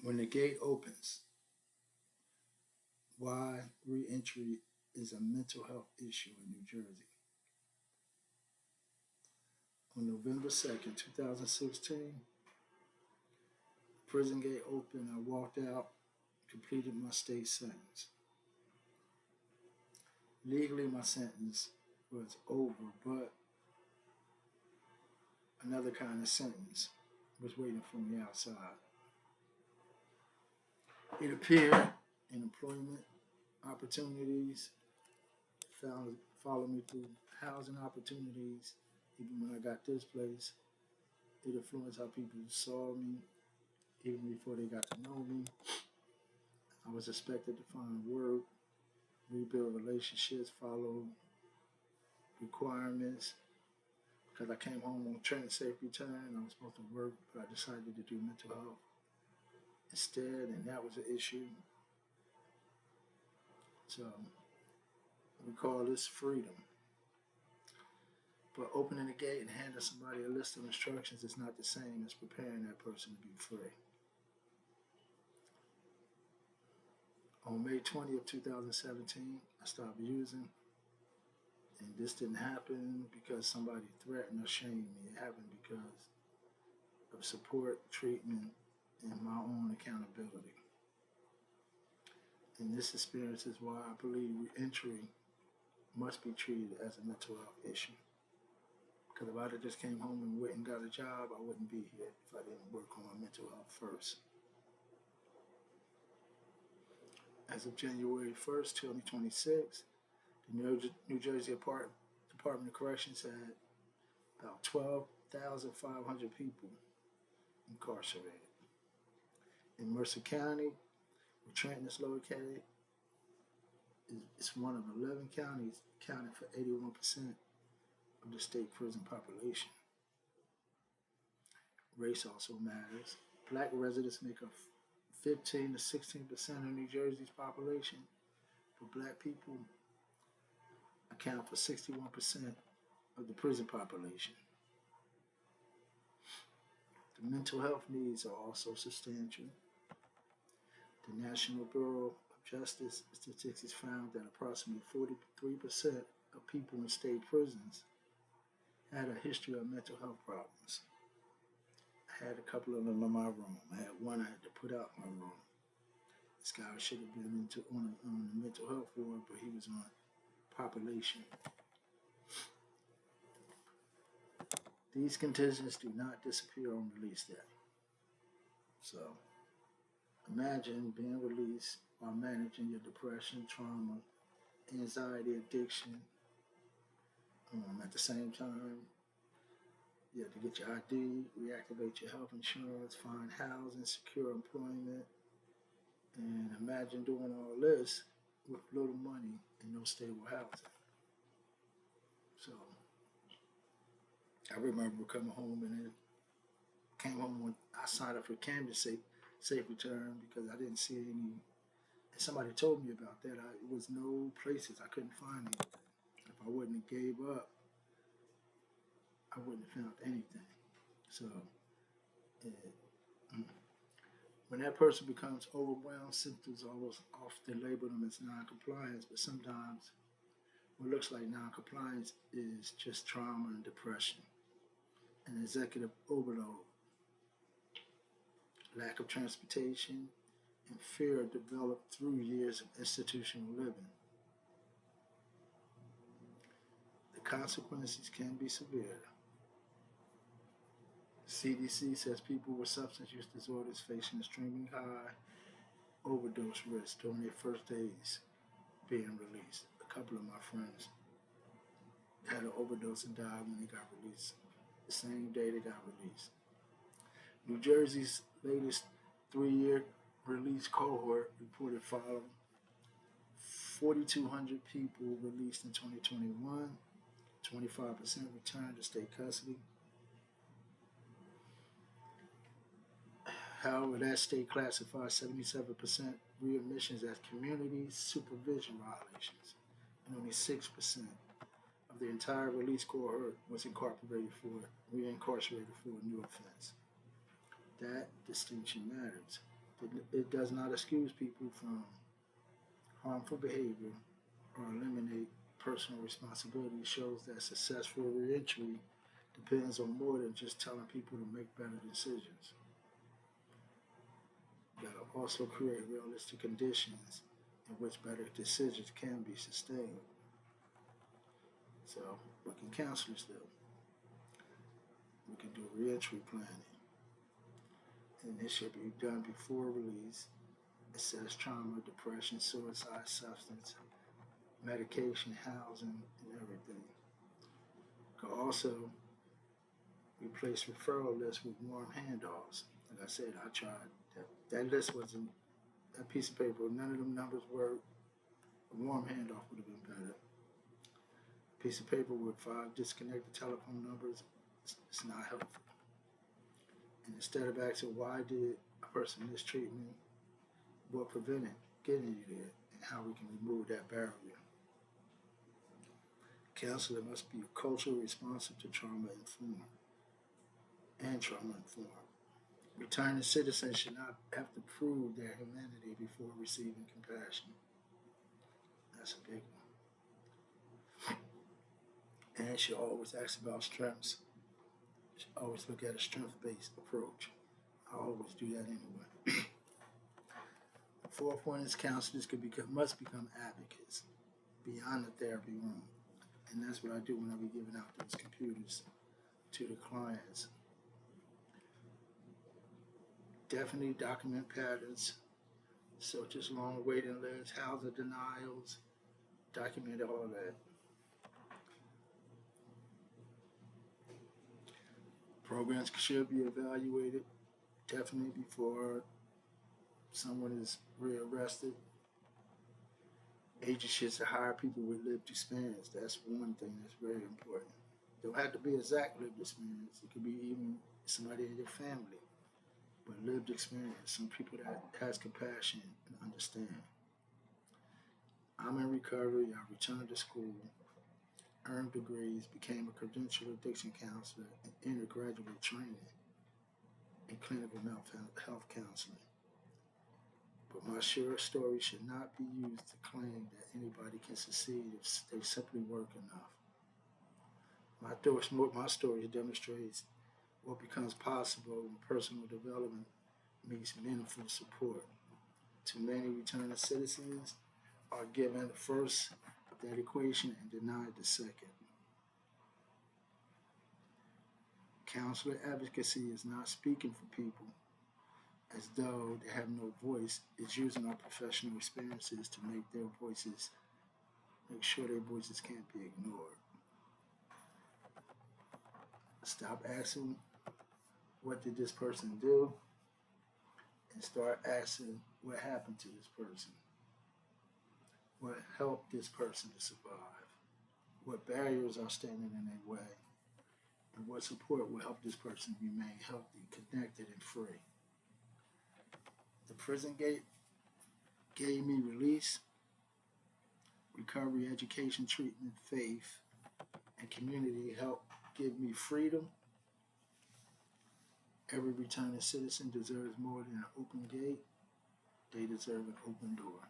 When the gate opens, why reentry is a mental health issue in New Jersey. On November 2nd, 2016, prison gate opened. I walked out, completed my state sentence. Legally, my sentence was over, but another kind of sentence was waiting for me outside. It appeared in employment opportunities, found followed me through housing opportunities. Even when I got this place, it influenced how people saw me. Even before they got to know me, I was expected to find work, rebuild relationships, follow requirements. Because I came home on train safe return, I was supposed to work, but I decided to do mental health instead, and that was an issue. So we call this freedom. But opening the gate and handing somebody a list of instructions is not the same as preparing that person to be free. On May 20th, 2017, I stopped using, and this didn't happen because somebody threatened or shamed me. It happened because of support, treatment, and my own accountability. And this experience is why I believe reentry must be treated as a mental health issue. Because if I'd have just came home and went and got a job, I wouldn't be here if I didn't work on my mental health first. As of January 1st, 2026, the New Jersey Department of Corrections had about 12,500 people incarcerated. In Mercer County, where Trenton is located, it's one of 11 counties accounting for 81% of the state prison population. Race also matters. Black residents make up 15 to 16% of New Jersey's population, but black people account for 61% of the prison population. The mental health needs are also substantial. The National Bureau of Justice Statistics found that approximately 43% of people in state prisons had a history of mental health problems. I had a couple of them in my room. I had one I had to put out my room. This guy should have been on the mental health ward, but he was on population. These conditions do not disappear on release day. So imagine being released while managing your depression, trauma, anxiety, addiction. At the same time, you have to get your ID, reactivate your health insurance, find housing, secure employment, and imagine doing all this with little money and no stable housing. So I remember coming home and then came home when I signed up for Camden safe return because I didn't see any. And somebody told me about that. It was no places. I couldn't find anything. If I wouldn't have gave up, I wouldn't have found anything. So when that person becomes overwhelmed, symptoms almost often label them as non-compliance, but sometimes what looks like non-compliance is just trauma and depression and executive overload, lack of transportation, and fear developed through years of institutional living. The consequences can be severe. CDC says people with substance use disorders facing extremely high overdose risk during their first days being released. A couple of my friends had an overdose and died when they got released, the same day they got released. New Jersey's latest 3-year release cohort reported following 4,200 people released in 2021, 25% returned to state custody. However, that state classified 77% readmissions as community supervision violations, and only 6% of the entire release cohort was reincarcerated for a new offense. That distinction matters. It does not excuse people from harmful behavior or eliminate personal responsibility. It shows that successful reentry depends on more than just telling people to make better decisions. That'll also create realistic conditions in which better decisions can be sustained. So, what can counselors do? We can do reentry planning, and this should be done before release. Assess trauma, depression, suicide, substance, medication, housing, and everything. Could also replace referral lists with warm handoffs. Like I said, I tried that. That list wasn't that piece of paper. None of them numbers worked. A warm handoff would have been better. A piece of paper with 5 disconnected telephone numbers, it's not helpful. And instead of asking why did a person mistreat me, what prevented getting you there, and how we can remove that barrier. Counselor must be culturally responsive to trauma informed and trauma informed. Returning citizens should not have to prove their humanity before receiving compassion. That's a big one. And it should always ask about strengths. You should always look at a strength-based approach. I always do that anyway. The fourth one is counselors must become advocates beyond the therapy room. And that's what I do when I be giving out those computers to the clients. Definitely document patterns, such as long waiting lists, housing denials, document all of that. Programs should be evaluated definitely before someone is rearrested. Agencies to hire people with lived experience. That's one thing that's very important. Don't have to be exact lived experience. It could be even somebody in your family. But lived experience, some people that has compassion and understand. I'm in recovery. I returned to school, earned degrees, became a credentialed addiction counselor, and entered graduate training in clinical health counseling. But my short story should not be used to claim that anybody can succeed if they simply work enough. My story demonstrates what becomes possible when personal development meets meaningful support. Too many returning citizens are given the first of that equation and denied the second. Counselor advocacy is not speaking for people as though they have no voice. It's using our professional experiences to make sure their voices can't be ignored. Stop asking, what did this person do? And start asking, what happened to this person? What helped this person to survive? What barriers are standing in their way? And what support will help this person remain healthy, connected, and free? The prison gate gave me release, recovery, education, treatment, faith, and community helped give me freedom. Every returning citizen deserves more than an open gate. They deserve an open door.